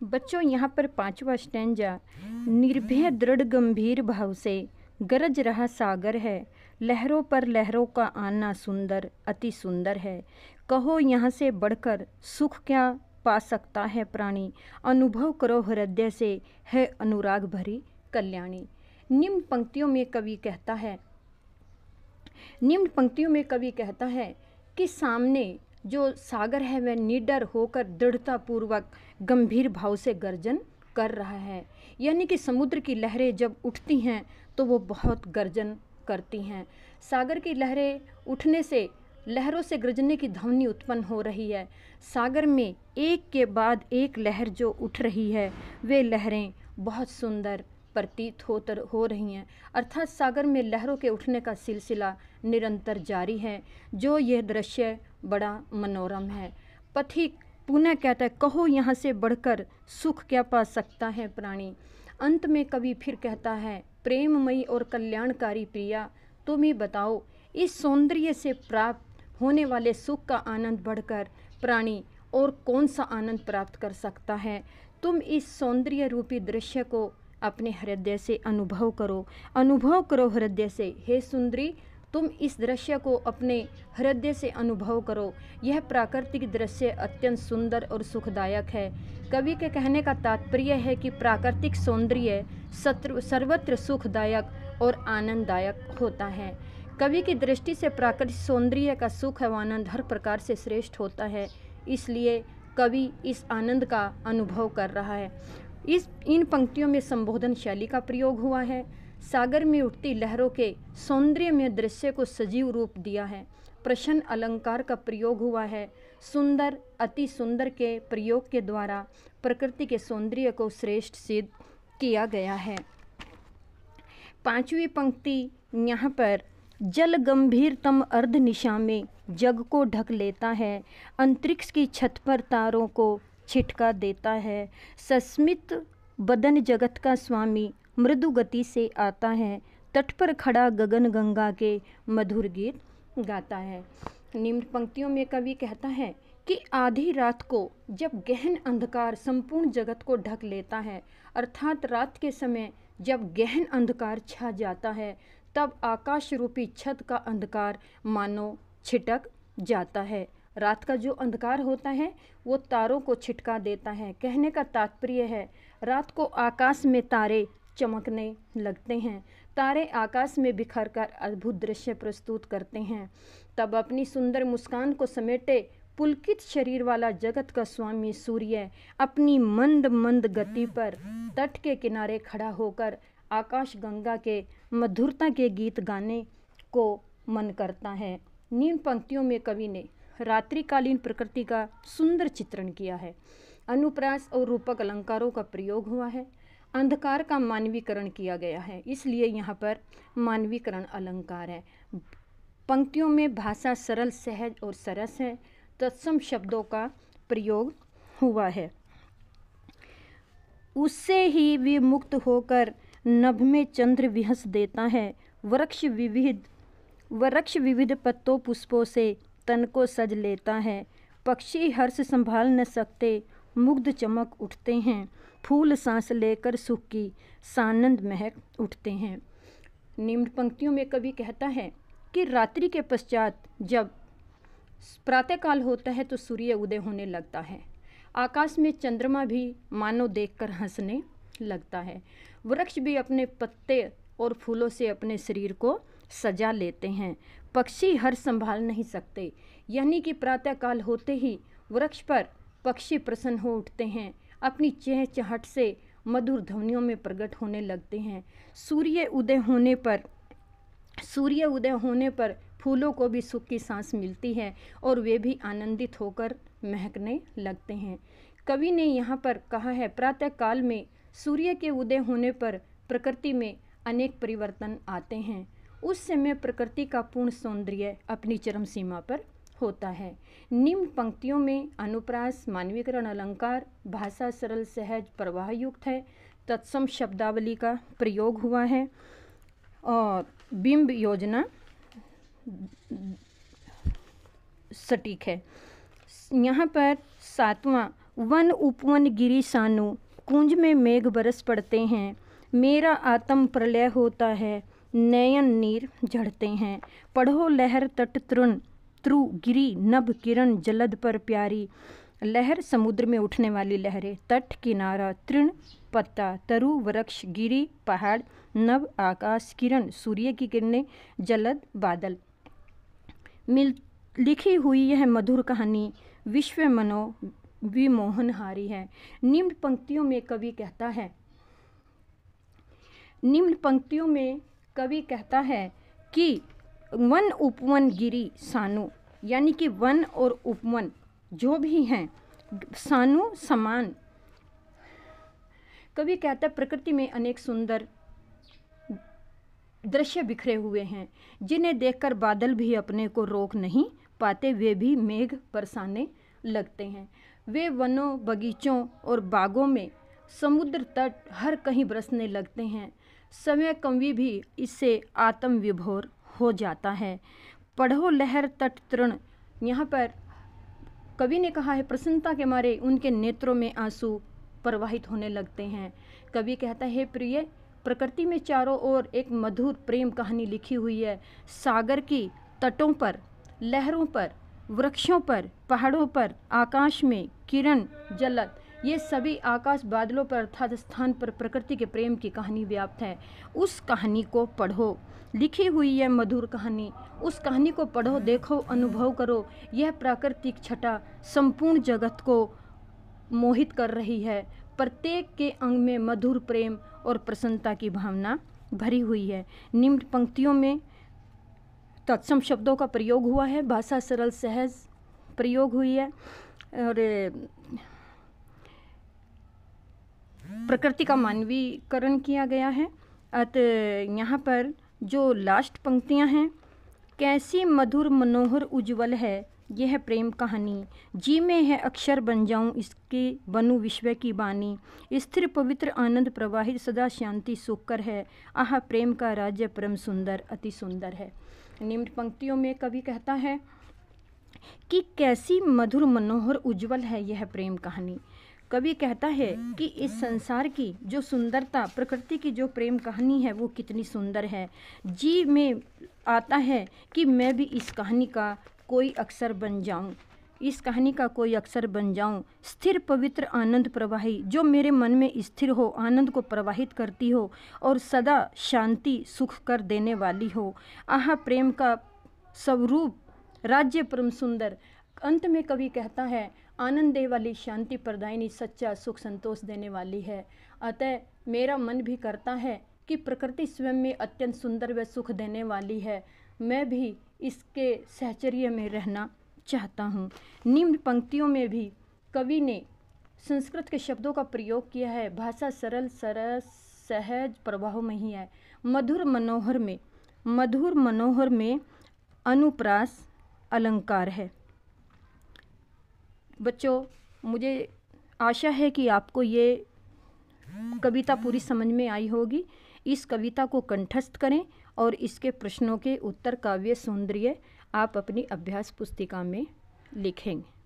बच्चों यहाँ पर पांचवा स्टैंजा। निर्भय दृढ़ गंभीर भाव से गरज रहा सागर है, लहरों पर लहरों का आना सुंदर अति सुंदर है। कहो यहाँ से बढ़कर सुख क्या पा सकता है प्राणी, अनुभव करो हृदय से है अनुराग भरी कल्याणी। निम्न पंक्तियों में कवि कहता है कि सामने जो सागर है वह निडर होकर दृढ़तापूर्वक गंभीर भाव से गर्जन कर रहा है। यानी कि समुद्र की लहरें जब उठती हैं तो वो बहुत गर्जन करती हैं। सागर की लहरें उठने से लहरों से गर्जने की ध्वनि उत्पन्न हो रही है। सागर में एक के बाद एक लहर जो उठ रही है वे लहरें बहुत सुंदर प्रतीत हो रही हैं। अर्थात सागर में लहरों के उठने का सिलसिला निरंतर जारी है, जो यह दृश्य बड़ा मनोरम है। पथिक पुनः कहता है, कहो यहाँ से बढ़कर सुख क्या पा सकता है प्राणी। अंत में कवि फिर कहता है, प्रेममयी और कल्याणकारी प्रिया, तुम ही बताओ इस सौंदर्य से प्राप्त होने वाले सुख का आनंद बढ़कर प्राणी और कौन सा आनंद प्राप्त कर सकता है। तुम इस सौंदर्य रूपी दृश्य को अपने हृदय से अनुभव करो हृदय से। हे सुंदरी, तुम इस दृश्य को अपने हृदय से अनुभव करो। यह प्राकृतिक दृश्य अत्यंत सुंदर और सुखदायक है। कवि के कहने का तात्पर्य है कि प्राकृतिक सौंदर्य सर्वत्र सुखदायक और आनंददायक होता है। कवि की दृष्टि से प्राकृतिक सौंदर्य का सुख व आनंद हर प्रकार से श्रेष्ठ होता है, इसलिए कवि इस आनंद का अनुभव कर रहा है। इन पंक्तियों में संबोधन शैली का प्रयोग हुआ है। सागर में उठती लहरों के सौंदर्य में दृश्य को सजीव रूप दिया है। प्रश्न अलंकार का प्रयोग हुआ है। सुंदर अति सुंदर के प्रयोग के द्वारा प्रकृति के सौंदर्य को श्रेष्ठ सिद्ध किया गया है। पांचवी पंक्ति यहाँ पर, जल गंभीरतम अर्ध निशा में जग को ढक लेता है, अंतरिक्ष की छत पर तारों को छिटका देता है, सस्मित बदन जगत का स्वामी मृदु गति से आता है, तट पर खड़ा गगन गंगा के मधुर गीत गाता है। निम्न पंक्तियों में कवि कहता है कि आधी रात को जब गहन अंधकार संपूर्ण जगत को ढक लेता है, अर्थात रात के समय जब गहन अंधकार छा जाता है, तब आकाश रूपी छत का अंधकार मानो छिटक जाता है। रात का जो अंधकार होता है वो तारों को छिटका देता है। कहने का तात्पर्य है, रात को आकाश में तारे चमकने लगते हैं। तारे आकाश में बिखर कर अद्भुत दृश्य प्रस्तुत करते हैं। तब अपनी सुंदर मुस्कान को समेटे पुलकित शरीर वाला जगत का स्वामी सूर्य अपनी मंद मंद गति पर तट के किनारे खड़ा होकर आकाश गंगा के मधुरता के गीत गाने को मन करता है। निम्न पंक्तियों में कवि ने रात्रिकालीन प्रकृति का सुंदर चित्रण किया है। अनुप्रास और रूपक अलंकारों का प्रयोग हुआ है। अंधकार का मानवीकरण किया गया है, इसलिए यहाँ पर मानवीकरण अलंकार है। पंक्तियों में भाषा सरल सहज और सरस है। तत्सम शब्दों का प्रयोग हुआ है। उससे ही विमुक्त होकर नभ में चंद्र विहस देता है, वृक्ष विविध पत्तों पुष्पों से तन को सज लेता है, पक्षी हर्ष संभाल न सकते मुग्ध चमक उठते हैं, फूल सांस लेकर सुख की सानंद महक उठते हैं। निम्न पंक्तियों में कवि कहता है कि रात्रि के पश्चात जब प्रातःकाल होता है तो सूर्य उदय होने लगता है। आकाश में चंद्रमा भी मानो देखकर हंसने लगता है। वृक्ष भी अपने पत्ते और फूलों से अपने शरीर को सजा लेते हैं। पक्षी हर्ष संभाल नहीं सकते, यानी कि प्रातःकाल होते ही वृक्ष पर पक्षी प्रसन्न हो उठते हैं, अपनी चहचहाट से मधुर ध्वनियों में प्रकट होने लगते हैं। सूर्य उदय होने पर फूलों को भी सुख की सांस मिलती है और वे भी आनंदित होकर महकने लगते हैं। कवि ने यहाँ पर कहा है, प्रातःकाल में सूर्य के उदय होने पर प्रकृति में अनेक परिवर्तन आते हैं। उस समय प्रकृति का पूर्ण सौंदर्य अपनी चरम सीमा पर होता है। निम्न पंक्तियों में अनुप्रास, मानवीकरण अलंकार, भाषा सरल सहज प्रवाह युक्त है। तत्सम शब्दावली का प्रयोग हुआ है और बिंब योजना सटीक है। यहाँ पर सातवां, वन उपवन गिरी सानु, कुंज में मेघ बरस पड़ते हैं। मेरा आत्म प्रलय होता है, नयन नीर झड़ते हैं। पढ़ो लहर तट तृण, त्रु गिरी नभ किरण जलद पर प्यारी। लहर समुद्र में उठने वाली लहरें, तट किनारा, तृण पत्ता, तरु वृक्ष, गिरी पहाड़, नभ आकाश, किरण सूर्य की किरणें, जलद बादल। लिखी हुई यह मधुर कहानी विश्व मनो विमोहनहारी है। निम्न पंक्तियों में कवि कहता है कि वन उपवन गिरी सानु, यानी कि वन और उपवन जो भी हैं, सानु समान। कवि कहता है प्रकृति में अनेक सुंदर दृश्य बिखरे हुए हैं, जिन्हें देखकर बादल भी अपने को रोक नहीं पाते, वे भी मेघ बरसाने लगते हैं। वे वनों बगीचों और बागों में, समुद्र तट हर कहीं बरसने लगते हैं। समय कवि भी इससे आत्म विभोर हो जाता है। पढ़ो लहर तट तृण, यहाँ पर कवि ने कहा है प्रसन्नता के मारे उनके नेत्रों में आंसू प्रवाहित होने लगते हैं। कवि कहता है प्रिय, प्रकृति में चारों ओर एक मधुर प्रेम कहानी लिखी हुई है। सागर की तटों पर, लहरों पर, वृक्षों पर, पहाड़ों पर, आकाश में, किरण जलद, ये सभी आकाश बादलों पर अर्थात स्थान पर प्रकृति के प्रेम की कहानी व्याप्त है। उस कहानी को पढ़ो, लिखी हुई है मधुर कहानी, उस कहानी को पढ़ो, देखो, अनुभव करो। यह प्राकृतिक छटा संपूर्ण जगत को मोहित कर रही है। प्रत्येक के अंग में मधुर प्रेम और प्रसन्नता की भावना भरी हुई है। निम्न पंक्तियों में तत्सम शब्दों का प्रयोग हुआ है, भाषा सरल सहज प्रयोग हुई है और प्रकृति का मानवीकरण किया गया है। अतः यहाँ पर जो लास्ट पंक्तियाँ हैं, कैसी मधुर मनोहर उज्ज्वल है यह प्रेम कहानी, जी में है अक्षर बन जाऊं इसके बनूं विश्व की बानी। स्थिर पवित्र आनंद प्रवाहित सदा शांति सुखकर है, आह प्रेम का राज्य परम सुंदर अति सुंदर है। निम्न पंक्तियों में कवि कहता है कि कैसी मधुर मनोहर उज्ज्वल है यह प्रेम कहानी। कवि कहता है कि इस संसार की जो सुंदरता, प्रकृति की जो प्रेम कहानी है वो कितनी सुंदर है। जी में आता है कि मैं भी इस कहानी का कोई अक्षर बन जाऊं, इस कहानी का कोई अक्षर बन जाऊं। स्थिर पवित्र आनंद प्रवाही, जो मेरे मन में स्थिर हो, आनंद को प्रवाहित करती हो और सदा शांति सुख कर देने वाली हो। आह प्रेम का स्वरूप राज्य परम सुंदर। अंत में कवि कहता है आनंद दे वाली, शांति प्रदायिनी, सच्चा सुख संतोष देने वाली है। अतः मेरा मन भी करता है कि प्रकृति स्वयं में अत्यंत सुंदर व सुख देने वाली है, मैं भी इसके सहचर्य में रहना चाहता हूँ। निम्न पंक्तियों में भी कवि ने संस्कृत के शब्दों का प्रयोग किया है। भाषा सरल सहज प्रवाह में ही है। मधुर मनोहर में अनुप्रास अलंकार है। बच्चों, मुझे आशा है कि आपको ये कविता पूरी समझ में आई होगी। इस कविता को कंठस्थ करें और इसके प्रश्नों के उत्तर काव्य सौंदर्य आप अपनी अभ्यास पुस्तिका में लिखेंगे।